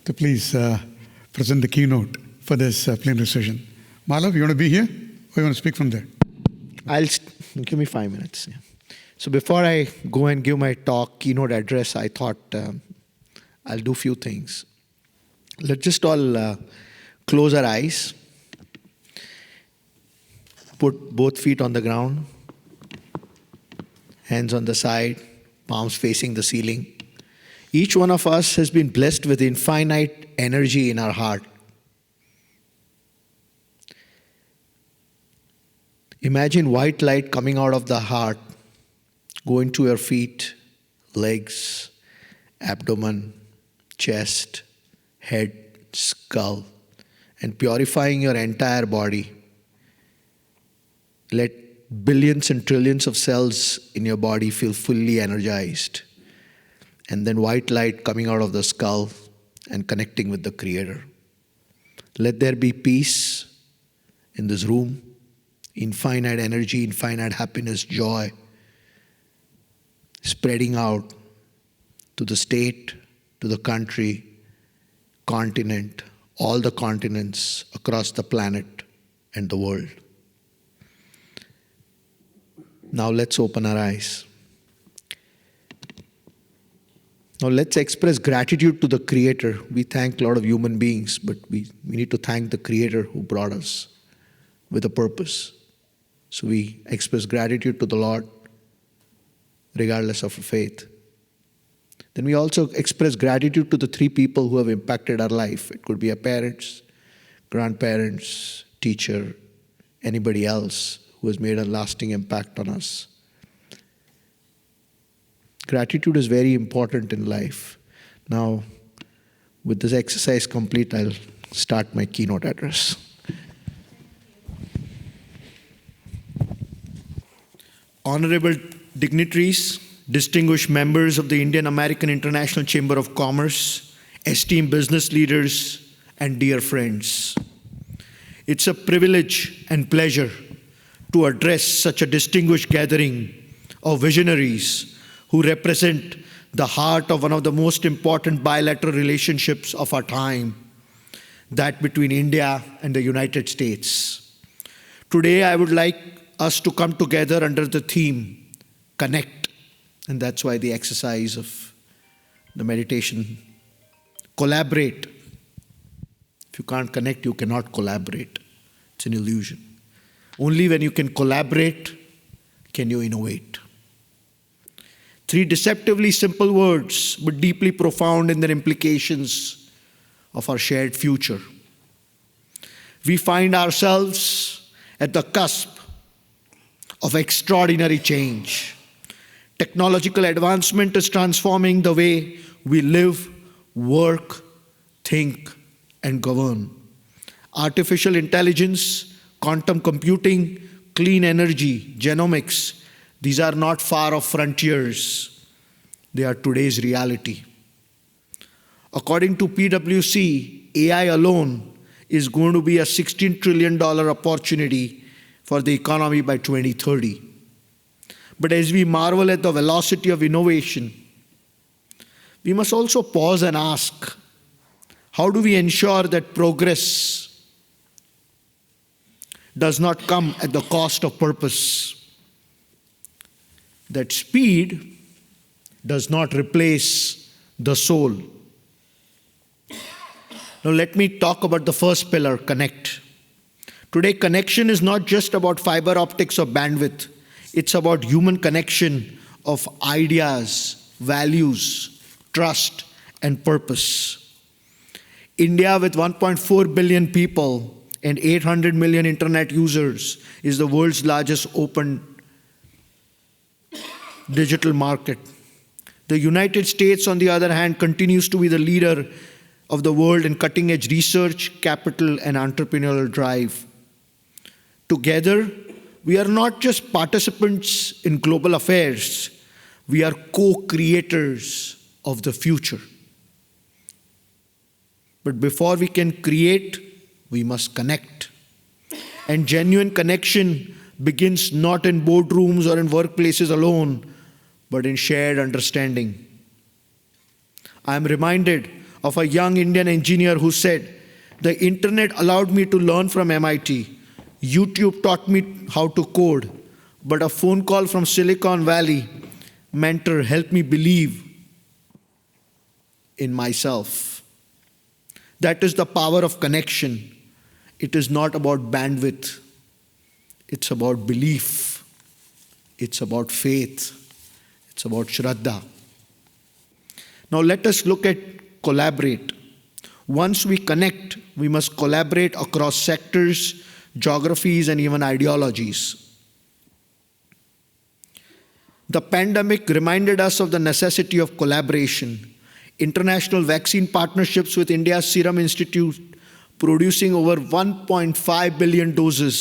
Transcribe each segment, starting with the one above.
to please present the keynote for this plenary session. Malav, you want to be here or you want to speak from there? Give me 5 minutes. Yeah. So before I go and give my talk, keynote address, I thought I'll do a few things. Let's just all close our eyes. Put both feet on the ground, hands on the side, palms facing the ceiling. Each one of us has been blessed with infinite energy in our heart. Imagine white light coming out of the heart, going to your feet, legs, abdomen, chest, head, skull, and purifying your entire body. Let billions and trillions of cells in your body feel fully energized. And then white light coming out of the skull and connecting with the Creator. Let there be peace in this room, infinite energy, infinite happiness, joy, spreading out to the state, to the country, continent, all the continents across the planet and the world. Now let's open our eyes. Now let's express gratitude to the Creator. We thank a lot of human beings, but we need to thank the Creator who brought us with a purpose. So we express gratitude to the Lord, regardless of our faith. Then we also express gratitude to the three people who have impacted our life. It could be our parents, grandparents, teacher, anybody else who has made a lasting impact on us. Gratitude is very important in life. Now, with this exercise complete, I'll start my keynote address. Honorable dignitaries, distinguished members of the Indian American International Chamber of Commerce, esteemed business leaders, and dear friends. It's a privilege and pleasure to address such a distinguished gathering of visionaries who represent the heart of one of the most important bilateral relationships of our time, that between India and the United States. Today, I would like us to come together under the theme, Connect. And that's why the exercise of the meditation, collaborate. If you can't connect, you cannot collaborate. It's an illusion. Only when you can collaborate can you innovate. Three deceptively simple words, but deeply profound in their implications of our shared future. We find ourselves at the cusp of extraordinary change. Technological advancement is transforming the way we live, work, think, and govern. Artificial intelligence, quantum computing, clean energy, genomics, these are not far-off frontiers. They are today's reality. According to PwC, AI alone is going to be a $16 trillion opportunity for the economy by 2030. But as we marvel at the velocity of innovation, we must also pause and ask, how do we ensure that progress does not come at the cost of purpose? That speed does not replace the soul. Now let me talk about the first pillar, connect. Today, connection is not just about fiber optics or bandwidth. It's about human connection of ideas, values, trust, and purpose. India, with 1.4 billion people and 800 million internet users, is the world's largest open digital market. The United States, on the other hand, continues to be the leader of the world in cutting-edge research, capital, and entrepreneurial drive. Together, we are not just participants in global affairs, we are co-creators of the future. But before we can create, we must connect. And genuine connection begins not in boardrooms or in workplaces alone, but in shared understanding. I am reminded of a young Indian engineer who said, "The internet allowed me to learn from MIT. YouTube taught me how to code, but a phone call from Silicon Valley mentor helped me believe in myself." That is the power of connection. It is not about bandwidth. It's about belief. It's about faith. It's about Shraddha. Now let us look at collaborate. Once we connect, we must collaborate across sectors, geographies, and even ideologies. The pandemic reminded us of the necessity of collaboration. International vaccine partnerships with India's Serum Institute, producing over 1.5 billion doses,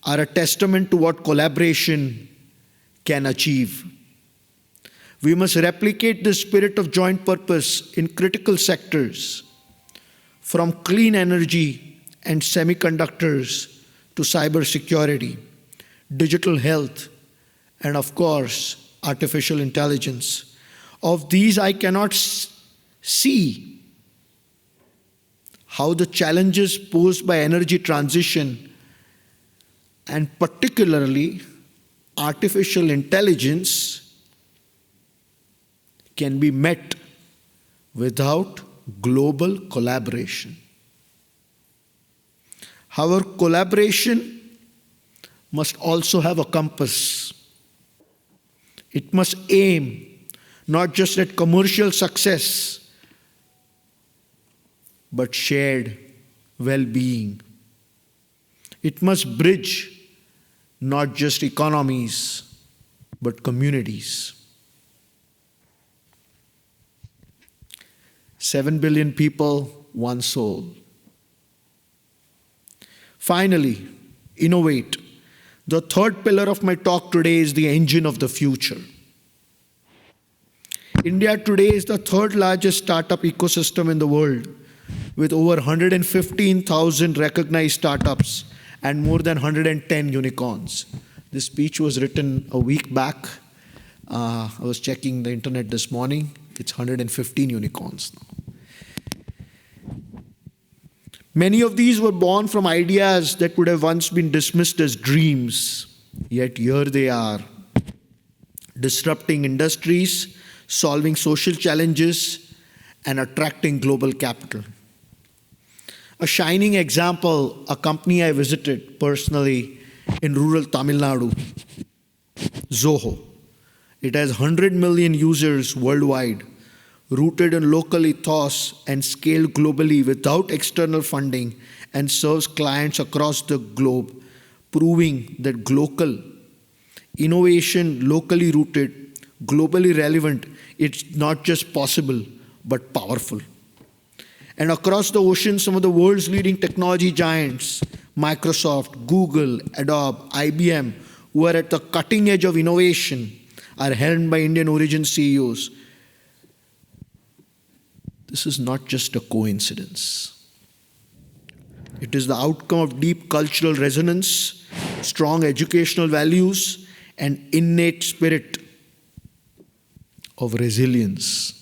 are a testament to what collaboration can achieve. We must replicate the spirit of joint purpose in critical sectors, from clean energy and semiconductors to cybersecurity, digital health, and of course, artificial intelligence. Of these, I cannot see how the challenges posed by energy transition, and particularly artificial intelligence, can be met without global collaboration. However, collaboration must also have a compass. It must aim not just at commercial success, but shared well-being. It must bridge not just economies, but communities. 7 billion people, one soul. Finally, innovate. The third pillar of my talk today is the engine of the future. India today is the third largest startup ecosystem in the world, with over 115,000 recognized startups and more than 110 unicorns. This speech was written a week back. I was checking the internet this morning. It's 115 unicorns now. Many of these were born from ideas that would have once been dismissed as dreams, yet here they are, disrupting industries, solving social challenges, and attracting global capital. A shining example, a company I visited personally in rural Tamil Nadu, Zoho. It has 100 million users worldwide, rooted in local ethos and scaled globally without external funding, and serves clients across the globe, proving that global innovation, locally rooted, globally relevant, it's not just possible, but powerful. And across the ocean, some of the world's leading technology giants, Microsoft, Google, Adobe, IBM, who are at the cutting edge of innovation, are helmed by Indian origin CEOs. This is not just a coincidence. It is the outcome of deep cultural resonance, strong educational values, and innate spirit of resilience.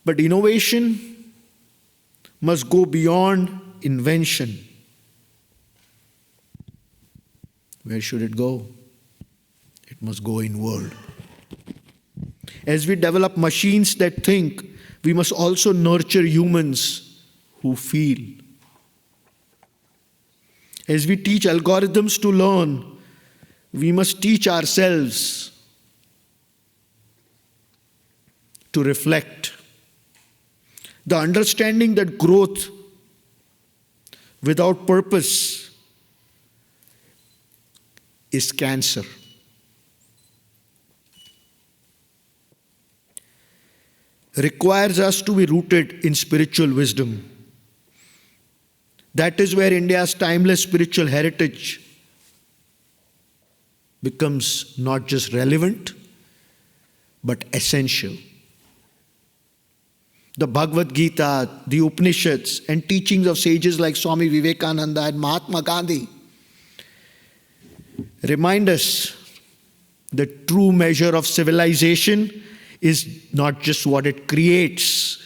But innovation must go beyond invention. Where should it go? It must go inward. As we develop machines that think, we must also nurture humans who feel. As we teach algorithms to learn, we must teach ourselves to reflect. The understanding that growth without purpose is cancer. Requires us to be rooted in spiritual wisdom. That is where India's timeless spiritual heritage becomes not just relevant, but essential. The Bhagavad Gita, the Upanishads, and teachings of sages like Swami Vivekananda and Mahatma Gandhi remind us the true measure of civilization is not just what it creates,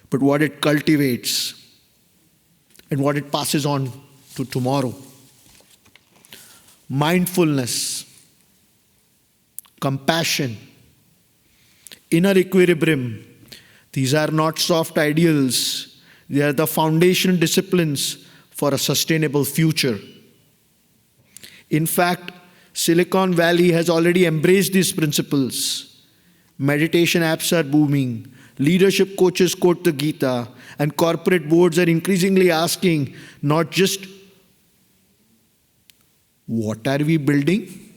but what it cultivates and what it passes on to tomorrow. Mindfulness, compassion, inner equilibrium. These are not soft ideals. They are the foundation disciplines for a sustainable future. In fact, Silicon Valley has already embraced these principles. Meditation apps are booming. Leadership coaches quote the Gita. And corporate boards are increasingly asking not just what are we building,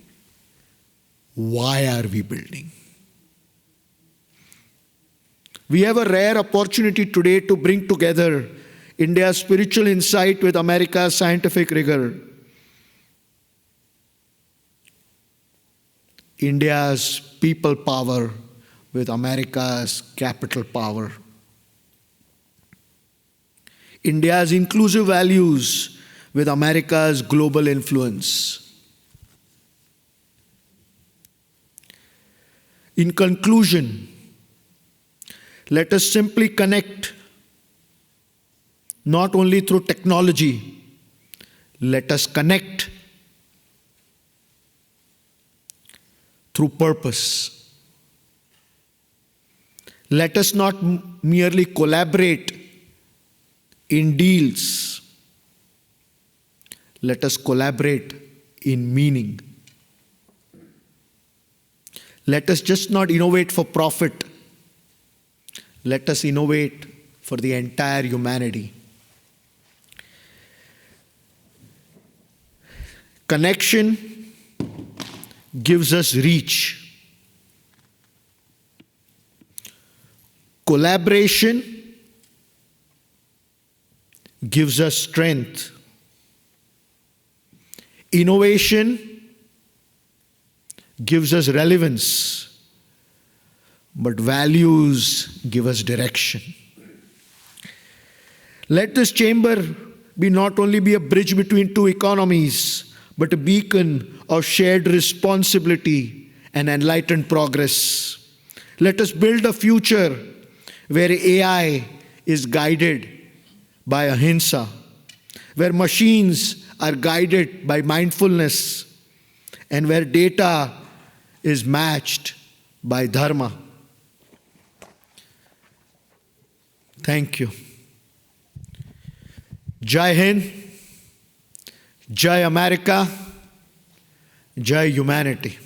why are we building? We have a rare opportunity today to bring together India's spiritual insight with America's scientific rigor. India's people power with America's capital power. India's inclusive values with America's global influence. In conclusion, let us simply connect not only through technology, let us connect through purpose. Let us not merely collaborate in deals. Let us collaborate in meaning. Let us just not innovate for profit. Let us innovate for the entire humanity. Connection gives us reach. Collaboration gives us strength. Innovation gives us relevance. But values give us direction. Let this chamber be not only be a bridge between two economies, but a beacon of shared responsibility and enlightened progress. Let us build a future where AI is guided by ahimsa, where machines are guided by mindfulness, and where data is matched by dharma. Thank you. Jai Hind, Jai America, Jai humanity.